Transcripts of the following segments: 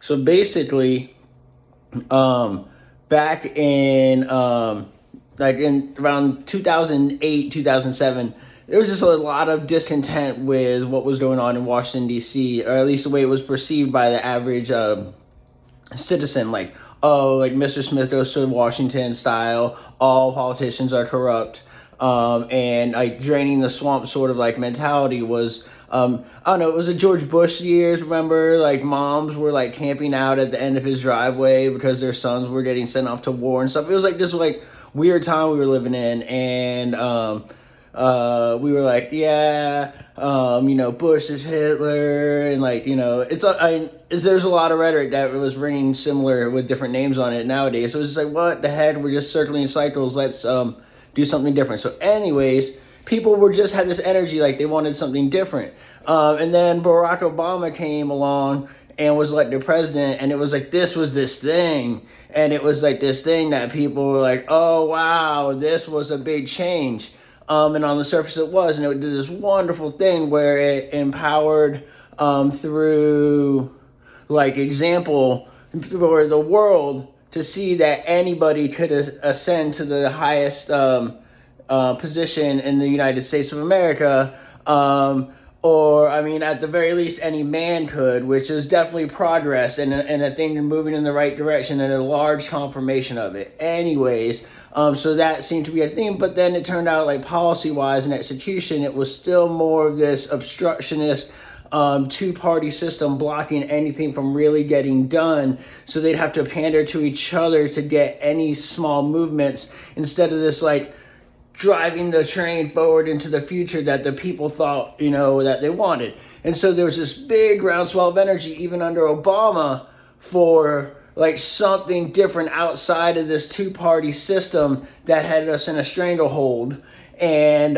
So basically, back in like in around 2008, 2007, there was just a lot of discontent with what was going on in Washington D.C., or at least the way it was perceived by the average citizen. Like, oh, like Mr. Smith goes to Washington style, all politicians are corrupt, and like draining the swamp sort of like mentality was. I don't know, it was the George Bush years, remember? Like, moms were, like, camping out at the end of his driveway because their sons were getting sent off to war and stuff. It was, like, this, like, weird time we were living in, and we were like, yeah, Bush is Hitler, and, like, there's a lot of rhetoric that was ringing similar with different names on it nowadays. So it was just like, what the heck? We're just circling cycles. Let's do something different. So anyways, people were just had this energy like they wanted something different. And then Barack Obama came along and was elected president, and it was like this was this thing. And it was like this thing that people were like, oh, wow, this was a big change. And on the surface it was. And it did this wonderful thing where it empowered through like example for the world to see that anybody could ascend to the highest position in the United States of America, or I mean, at the very least, any man could, which is definitely progress and a thing moving in the right direction and a large confirmation of it. Anyways, so that seemed to be a theme, but then it turned out like policy-wise and execution, it was still more of this obstructionist two-party system blocking anything from really getting done. So they'd have to pander to each other to get any small movements instead of this like driving the train forward into the future that the people thought, that they wanted. And so there was this big groundswell of energy, even under Obama, for like something different outside of this two-party system that had us in a stranglehold. And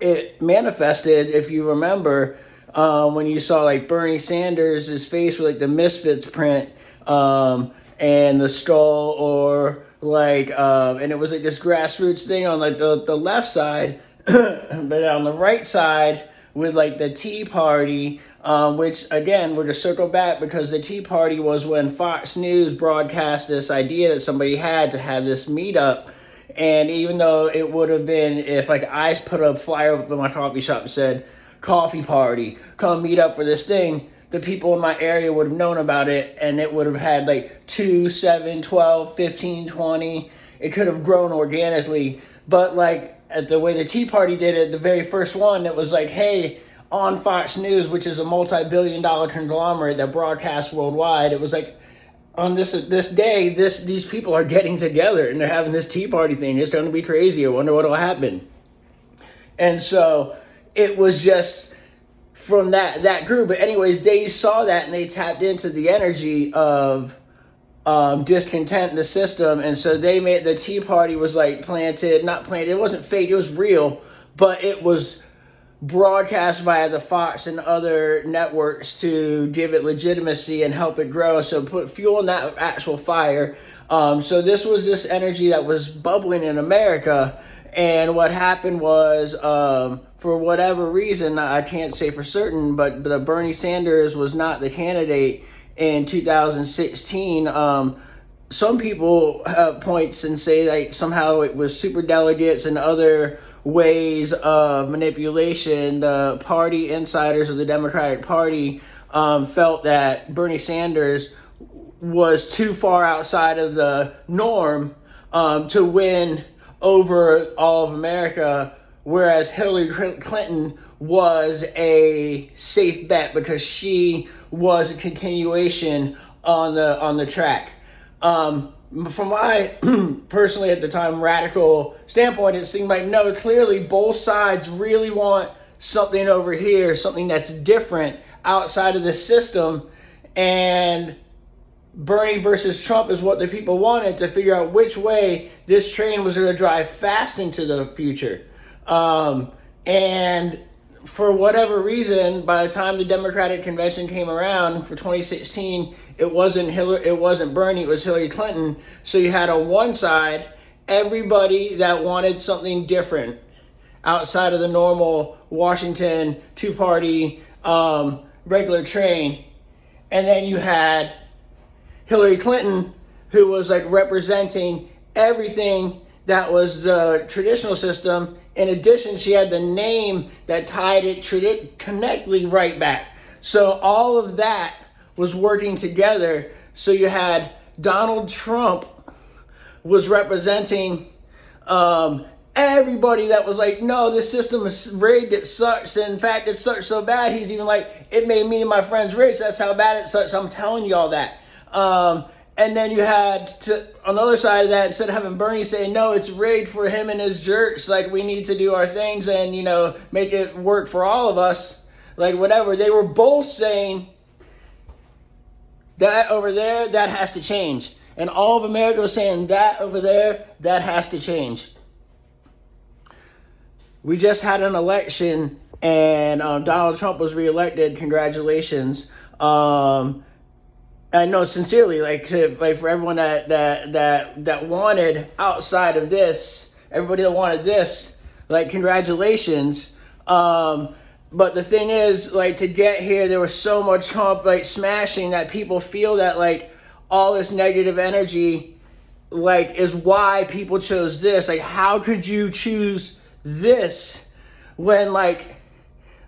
it manifested, if you remember, when you saw like Bernie Sanders' face with like the Misfits print and the skull, or like and it was like this grassroots thing on like the left side, but on the right side with like the Tea Party, which again we're to circle back because the Tea Party was when Fox News broadcast this idea that somebody had to have this meetup. And even though it would have been if like I put a flyer up in my coffee shop and said coffee party, come meet up for this thing, the people in my area would have known about it, and it would have had like 2, 7, 12, 15, 20. It could have grown organically. But like at the way the Tea Party did it, the very first one, it was like, hey, on Fox News, which is a multi-billion-dollar conglomerate that broadcasts worldwide, it was like, on this day, these people are getting together and they're having this Tea Party thing. It's going to be crazy. I wonder what will happen. And so it was just from that group. But anyways, they saw that and they tapped into the energy of discontent in the system. And so they made the Tea Party was like not planted. It wasn't fake. It was real, but it was broadcast via the Fox and other networks to give it legitimacy and help it grow. So put fuel in that actual fire. So this was this energy that was bubbling in America. And what happened was, for whatever reason, I can't say for certain, but Bernie Sanders was not the candidate in 2016. Some people have points and say like somehow it was super delegates and other ways of manipulation. The party insiders of the Democratic Party felt that Bernie Sanders was too far outside of the norm to win over all of America, whereas Hillary Clinton was a safe bet because she was a continuation on the track. From my personally at the time radical standpoint, it seemed like no, clearly both sides really want something over here, something that's different outside of the system, and Bernie versus Trump is what the people wanted to figure out which way this train was going to drive fast into the future. And for whatever reason, by the time the Democratic convention came around for 2016, it wasn't Bernie, it was Hillary Clinton. So you had on one side everybody that wanted something different outside of the normal Washington two-party regular train. And then you had Hillary Clinton, who was like representing everything that was the traditional system. In addition, she had the name that tied it connectly right back. So all of that was working together. So you had Donald Trump was representing everybody that was like, no, this system is rigged, it sucks. And in fact, it sucks so bad, he's even like, it made me and my friends rich, that's how bad it sucks, I'm telling you all that. And then you had, on the other side of that, instead of having Bernie saying, no, it's rigged for him and his jerks, like we need to do our things and, you know, make it work for all of us, like whatever. They were both saying that over there, that has to change. And all of America was saying that over there, that has to change. We just had an election and Donald Trump was reelected. Congratulations. I know sincerely, like for everyone that wanted outside of this, everybody that wanted this, like congratulations. But the thing is, like to get here, there was so much Trump like smashing that people feel that like all this negative energy, like is why people chose this. Like, how could you choose this when like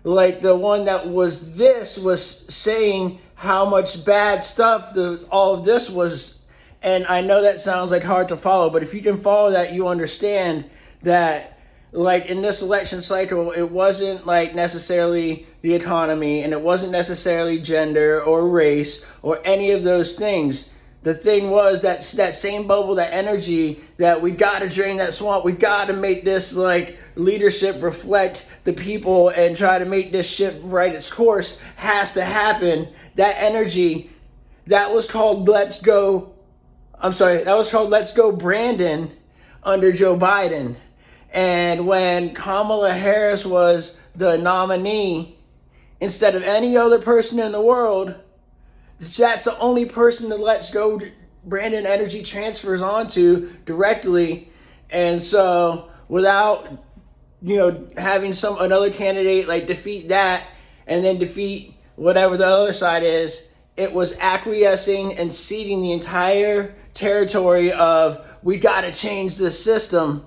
the one that was this was saying how much bad stuff all of this was. And I know that sounds like hard to follow, but if you can follow that, you understand that like in this election cycle, it wasn't like necessarily the economy, and it wasn't necessarily gender or race or any of those things. The thing was that same bubble, that energy that we got to drain that swamp. We got to make this like leadership reflect the people and try to make this ship right its course has to happen. That energy, that was called Let's Go Brandon under Joe Biden. And when Kamala Harris was the nominee, instead of any other person in the world, that's the only person that Let's Go Brandon energy transfers onto directly. And so without, you know, having another candidate like defeat that and then defeat whatever the other side is, it was acquiescing and ceding the entire territory of we got to change this system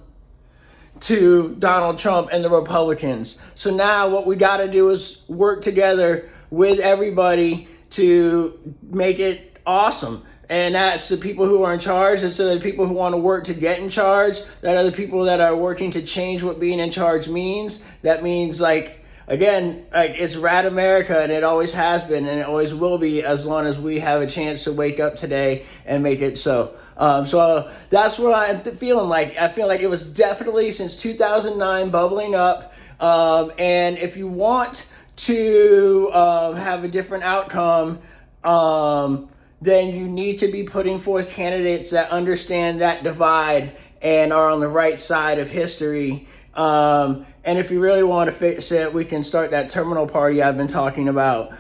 to Donald Trump and the Republicans. So now what we got to do is work together with everybody to make it awesome. And that's the people who are in charge. It's the people who want to work to get in charge. That are the people that are working to change what being in charge means. That means, like, again, like it's rad America, and it always has been, and it always will be as long as we have a chance to wake up today and make it so. So that's what I'm feeling like. I feel like it was definitely since 2009 bubbling up. And if you want to have a different outcome, then you need to be putting forth candidates that understand that divide and are on the right side of history. And if you really want to fix it, we can start that terminal party I've been talking about,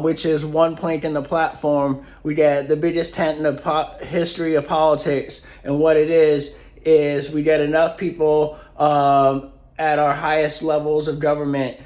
which is one plank in the platform. We get the biggest tent in the history of politics. And what it is we get enough people at our highest levels of government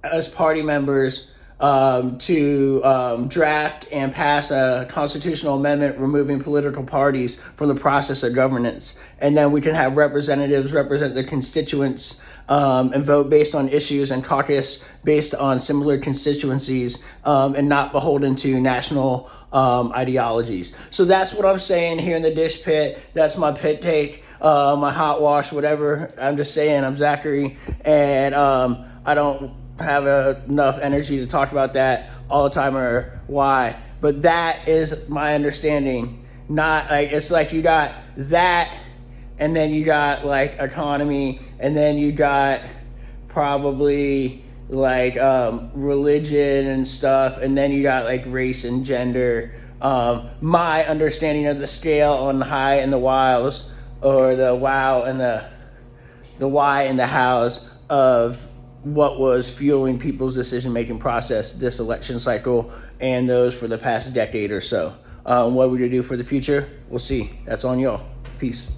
as party members to draft and pass a constitutional amendment removing political parties from the process of governance. And then we can have representatives represent the constituents and vote based on issues and caucus based on similar constituencies and not beholden to national ideologies. So that's what I'm saying here in the dish pit. That's my pit take, my hot wash, whatever. I'm just saying I'm Zachary, and I don't have enough energy to talk about that all the time or why, but that is my understanding. Not like it's like you got that, and then you got like economy, and then you got probably like religion and stuff, and then you got like race and gender. My understanding of the scale on the high and the wows, or the wow and the why and the hows of what was fueling people's decision-making process this election cycle and those for the past decade or so. What we're going to do for the future, we'll see. That's on y'all. Peace.